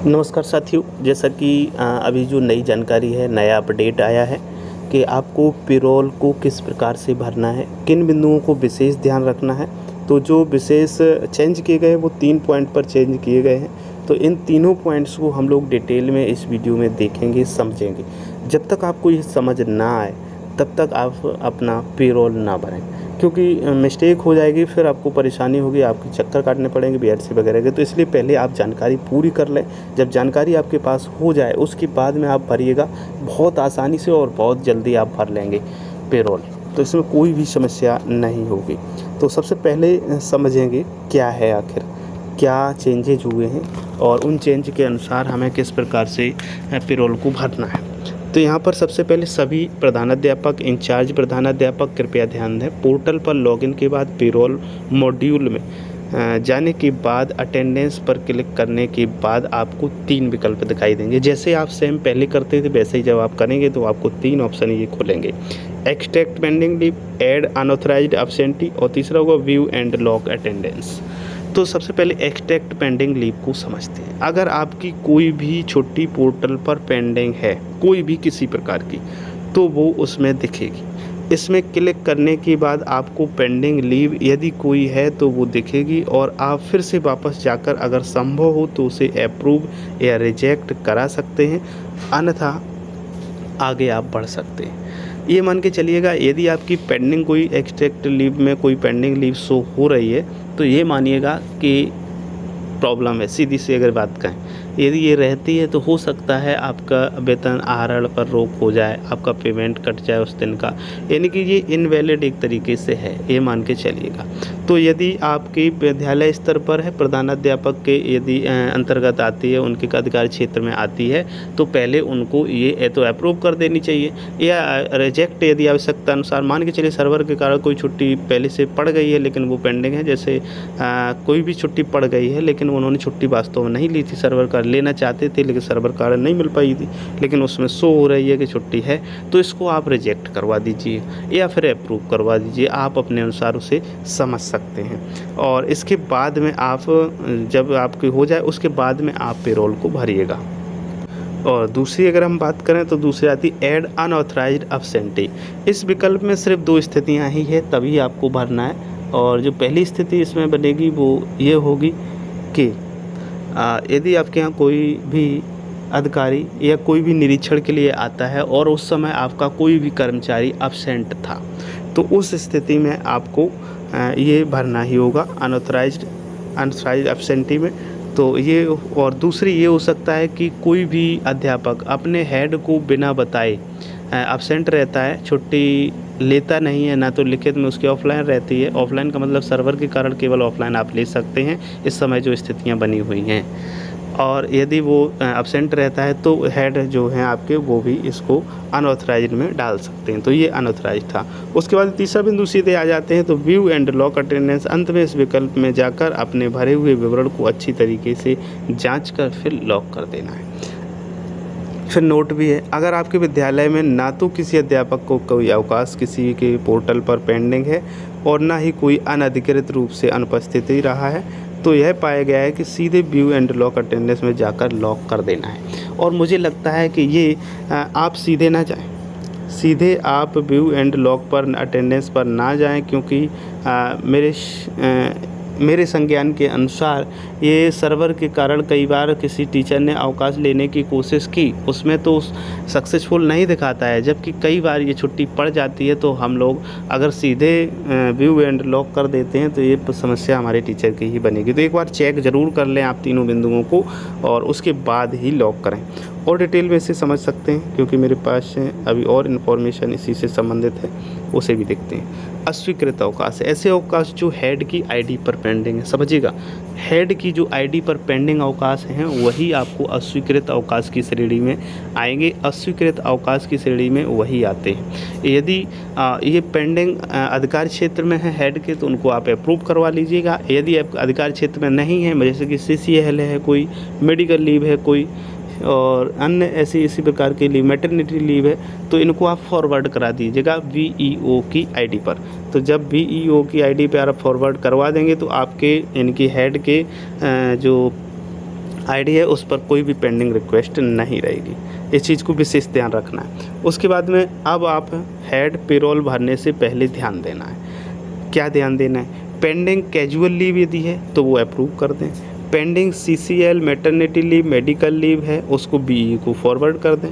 नमस्कार साथियों, जैसा कि अभी जो नई जानकारी है, नया अपडेट आया है कि आपको पेरोल को किस प्रकार से भरना है, किन बिंदुओं को विशेष ध्यान रखना है। तो जो विशेष चेंज किए गए वो 3 पॉइंट पर चेंज किए गए हैं। तो इन तीनों पॉइंट्स को हम लोग डिटेल में इस वीडियो में देखेंगे, समझेंगे। जब तक आपको ये समझ ना आए तब तक आप अपना पेरोल ना भरें, क्योंकि मिस्टेक हो जाएगी, फिर आपको परेशानी होगी, आपके चक्कर काटने पड़ेंगे बीआरसी वगैरह के। तो इसलिए पहले आप जानकारी पूरी कर लें। जब जानकारी आपके पास हो जाए उसके बाद में आप भरिएगा, बहुत आसानी से और बहुत जल्दी आप भर लेंगे पेरोल। तो इसमें कोई भी समस्या नहीं होगी। तो सबसे पहले समझेंगे क्या है, आखिर क्या चेंजेज हुए हैं और उन चेंज के अनुसार हमें किस प्रकार से पेरोल को भरना है। तो यहाँ पर सबसे पहले सभी प्रधानाध्यापक, इंचार्ज प्रधानाध्यापक कृपया ध्यान दें। पोर्टल पर लॉगिन के बाद पेरोल मॉड्यूल में जाने के बाद अटेंडेंस पर क्लिक करने के बाद आपको 3 विकल्प दिखाई देंगे। जैसे आप सेम पहले करते थे वैसे ही जब आप करेंगे तो आपको 3 ऑप्शन ये खुलेंगे। Extract pending leave, add unauthorised absentee और तीसरा होगा व्यू एंड लॉग अटेंडेंस। तो सबसे पहले एक्सट्रैक्ट पेंडिंग लीव को समझते हैं। अगर आपकी कोई भी छुट्टी पोर्टल पर पेंडिंग है, कोई भी किसी प्रकार की, तो वो उसमें दिखेगी। इसमें क्लिक करने के बाद आपको पेंडिंग लीव यदि कोई है तो वो दिखेगी और आप फिर से वापस जाकर अगर संभव हो तो उसे अप्रूव या रिजेक्ट करा सकते हैं, अन्यथा आगे आप बढ़ सकते हैं। ये मान के चलिएगा, यदि आपकी पेंडिंग कोई एक्सट्रैक्ट लीव में कोई पेंडिंग लीव शो हो रही है तो ये मानिएगा कि प्रॉब्लम है। सीधी सी अगर बात कहें, यदि ये रहती है तो हो सकता है आपका वेतन आहरण पर रोक हो जाए, आपका पेमेंट कट जाए उस दिन का, यानी कि ये इनवैलिड एक तरीके से है, ये मान के चलिएगा। तो यदि आपकी विद्यालय स्तर पर है, प्रधानाध्यापक के यदि अंतर्गत आती है, उनके अधिकार क्षेत्र में आती है, तो पहले उनको ये तो अप्रूव कर देनी चाहिए या रिजेक्ट यदि आवश्यकता अनुसार। मान के चलिए सर्वर के कारण कोई छुट्टी पहले से पड़ गई है लेकिन वो पेंडिंग है, जैसे कोई भी छुट्टी पड़ गई है लेकिन उन्होंने छुट्टी वास्तव में नहीं ली थी, सर्वर का लेना चाहते थे लेकिन सर्वर कारण नहीं मिल पाई थी, लेकिन उसमें शो हो रही है कि छुट्टी है, तो इसको आप रिजेक्ट करवा दीजिए या फिर अप्रूव करवा दीजिए। आप अपने अनुसार उसे समझ सकते हैं। और इसके बाद में आप जब आपकी हो जाए उसके बाद में आप पेरोल को भरिएगा। और दूसरी अगर हम बात करें तो दूसरी आती है ऐड अनऑथराइज्ड एब्सेंटी। इस विकल्प में सिर्फ 2 स्थितियाँ ही है, तभी आपको भरना है। और जो पहली स्थिति इसमें बनेगी वो ये होगी कि यदि आपके यहाँ कोई भी अधिकारी या कोई भी निरीक्षण के लिए आता है और उस समय आपका कोई भी कर्मचारी एब्सेंट था, तो उस स्थिति में आपको ये भरना ही होगा अनऑथराइज्ड एब्सेंटी में। तो ये, और दूसरी ये हो सकता है कि कोई भी अध्यापक अपने हेड को बिना बताए एब्सेंट रहता है, छुट्टी लेता नहीं है, ना तो लिखित में उसकी ऑफलाइन रहती है। ऑफलाइन का मतलब सर्वर के कारण केवल ऑफलाइन आप ले सकते हैं इस समय जो स्थितियां बनी हुई हैं। और यदि वो एब्सेंट रहता है तो हेड जो हैं आपके वो भी इसको अनऑथराइज्ड में डाल सकते हैं। तो ये अनऑथराइज्ड था। उसके बाद तीसरा बिंदु सीधे आ जाते हैं तो व्यू एंड लॉक अटेंडेंस। अंत में इस विकल्प में जाकर अपने भरे हुए विवरण को अच्छी तरीके से जाँच कर फिर लॉक कर देना है। फिर नोट भी है, अगर आपके विद्यालय में ना तो किसी अध्यापक को कोई अवकाश किसी के पोर्टल पर पेंडिंग है और ना ही कोई अनधिकृत रूप से अनुपस्थित ही रहा है, तो यह पाया गया है कि सीधे व्यू एंड लॉक अटेंडेंस में जाकर लॉक कर देना है। और मुझे लगता है कि ये आप सीधे ना जाएं, सीधे आप व्यू एंड लॉक पर अटेंडेंस पर ना जाएं, क्योंकि मेरे संज्ञान के अनुसार ये सर्वर के कारण कई बार किसी टीचर ने अवकाश लेने की कोशिश की, उसमें तो सक्सेसफुल नहीं दिखाता है, जबकि कई बार ये छुट्टी पड़ जाती है। तो हम लोग अगर सीधे व्यू एंड लॉक कर देते हैं तो ये समस्या हमारे टीचर की ही बनेगी। तो एक बार चेक ज़रूर कर लें आप तीनों बिंदुओं को और उसके बाद ही लॉक करें। और डिटेल में इसे समझ सकते हैं क्योंकि मेरे पास अभी और इन्फॉर्मेशन इसी से संबंधित है, उसे भी देखते हैं। अस्वीकृत अवकाश, ऐसे अवकाश जो हेड की आईडी पर पेंडिंग है। समझिएगा, हेड की जो आईडी पर पेंडिंग अवकाश हैं वही आपको अस्वीकृत अवकाश की श्रेणी में आएंगे। अस्वीकृत अवकाश की श्रेणी में वही आते हैं। यदि ये पेंडिंग अधिकार क्षेत्र में है हेड के तो उनको आप अप्रूव करवा लीजिएगा। यदि अधिकार क्षेत्र में नहीं है, जैसे कि CCL है, कोई मेडिकल लीव है, कोई और अन्य ऐसी इसी प्रकार के लीव, मैटरनिटी लीव है, तो इनको आप फॉरवर्ड करा दीजिएगा VEO की आईडी पर। तो जब VEO की आईडी पे आप फॉरवर्ड करवा देंगे तो आपके इनकी हेड के जो आईडी है उस पर कोई भी पेंडिंग रिक्वेस्ट नहीं रहेगी। इस चीज़ को विशेष ध्यान रखना है। उसके बाद में अब आप हेड पेरोल भरने से पहले ध्यान देना है। क्या ध्यान देना है? पेंडिंग कैजुअल लीव यदि है तो वो अप्रूव कर दें। Pending CCL maternity leave medical leave है उसको बीई को फॉरवर्ड कर दें।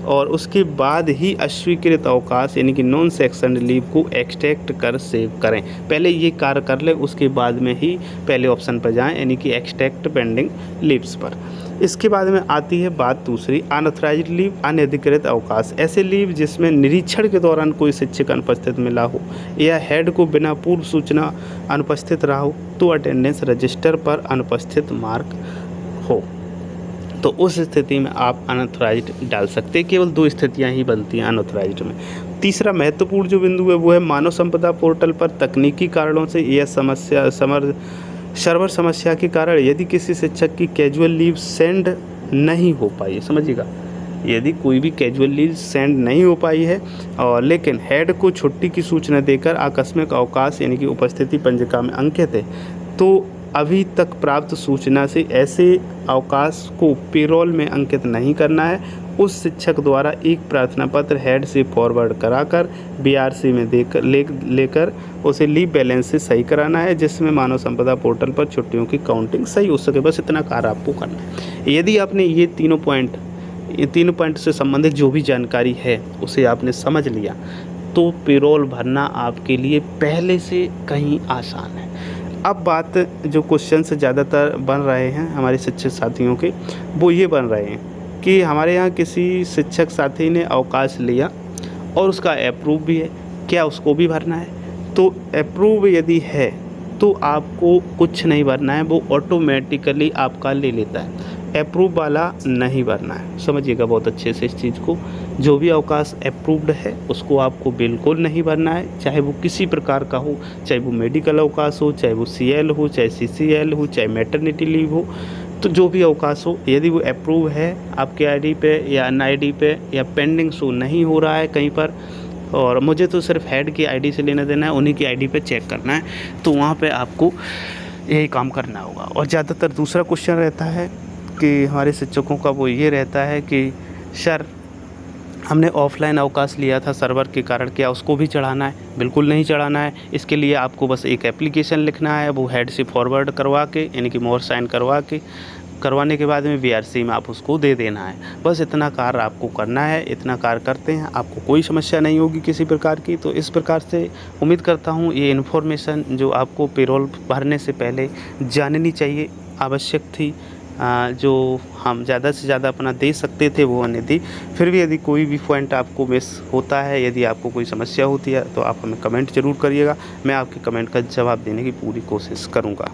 और उसके बाद ही अस्वीकृत अवकाश यानी कि नॉन सेक्शन लीव को एक्सट्रैक्ट कर सेव करें। पहले ये कार्य कर लें, उसके बाद में ही पहले ऑप्शन पर जाएं यानी कि एक्सट्रैक्ट पेंडिंग लीव्स पर। इसके बाद में आती है बात दूसरी, अनऑथराइज्ड लीव, अनधिकृत अवकाश। ऐसे लीव जिसमें निरीक्षण के दौरान कोई शिक्षक अनुपस्थित मिला हो या हेड को बिना पूर्व सूचना अनुपस्थित रहा हो तो अटेंडेंस रजिस्टर पर अनुपस्थित मार्क हो, तो उस स्थिति में आप अनऑथराइज्ड डाल सकते हैं। केवल 2 स्थितियां ही बनती हैं अनऑथराइज्ड में। तीसरा महत्वपूर्ण जो बिंदु है वो है मानव संपदा पोर्टल पर तकनीकी कारणों से यह सर्वर समस्या के कारण यदि किसी शिक्षक की कैजुअल लीव सेंड नहीं हो पाई है, समझिएगा, यदि कोई भी कैजुअल लीव सेंड नहीं हो पाई है और लेकिन हेड को छुट्टी की सूचना देकर आकस्मिक अवकाश यानी कि उपस्थिति पंजिका में अंकित है, तो अभी तक प्राप्त सूचना से ऐसे अवकाश को पेरोल में अंकित नहीं करना है। उस शिक्षक द्वारा एक प्रार्थना पत्र हेड से फॉरवर्ड कराकर बीआरसी में लेकर उसे लीव बैलेंस से सही कराना है, जिसमें मानव संपदा पोर्टल पर छुट्टियों की काउंटिंग सही हो सके। बस इतना कार्य आपको करना है। यदि आपने ये तीनों पॉइंट से संबंधित जो भी जानकारी है उसे आपने समझ लिया तो पेरोल भरना आपके लिए पहले से कहीं आसान है। अब बात जो क्वेश्चन से ज़्यादातर बन रहे हैं हमारे शिक्षक साथियों के, वो ये बन रहे हैं कि हमारे यहाँ किसी शिक्षक साथी ने अवकाश लिया और उसका अप्रूव भी है, क्या उसको भी भरना है? तो अप्रूव यदि है तो आपको कुछ नहीं भरना है, वो ऑटोमेटिकली आपका ले लेता है। अप्रूव वाला नहीं भरना है, समझिएगा बहुत अच्छे से इस चीज़ को। जो भी अवकाश अप्रूव्ड है उसको आपको बिल्कुल नहीं भरना है, चाहे वो किसी प्रकार का हो, चाहे वो मेडिकल अवकाश हो, चाहे वो सीएल हो, चाहे सीसीएल हो, चाहे मैटरनिटी लीव हो। तो जो भी अवकाश हो यदि वो अप्रूव है आपके आईडी पे या एनआईडी पे या पेंडिंग शो नहीं हो रहा है कहीं पर, और मुझे तो सिर्फ हेड की आईडी से लेना देना है, उन्हीं की आईडी पे चेक करना है, तो वहाँ पे आपको यही काम करना होगा। और ज़्यादातर दूसरा क्वेश्चन रहता है कि हमारे शिक्षकों का वो ये रहता है कि सर हमने ऑफलाइन अवकाश लिया था सर्वर के कारण, क्या उसको भी चढ़ाना है? बिल्कुल नहीं चढ़ाना है। इसके लिए आपको बस एक एप्लीकेशन लिखना है, वो हेड से फॉरवर्ड करवा के यानी कि मोहर साइन करवाने के बाद में बीआरसी में आप उसको दे देना है। बस इतना कार्य आपको करना है। इतना कार्य करते हैं आपको कोई समस्या नहीं होगी किसी प्रकार की। तो इस प्रकार से उम्मीद करता हूँ ये इन्फॉर्मेशन जो आपको पेरोल भरने से पहले जाननी चाहिए, आवश्यक थी, जो हम ज़्यादा से ज़्यादा अपना दे सकते थे वो हमने दी। फिर भी यदि कोई भी पॉइंट आपको मिस होता है, यदि आपको कोई समस्या होती है तो आप हमें कमेंट ज़रूर करिएगा। मैं आपके कमेंट का जवाब देने की पूरी कोशिश करूँगा।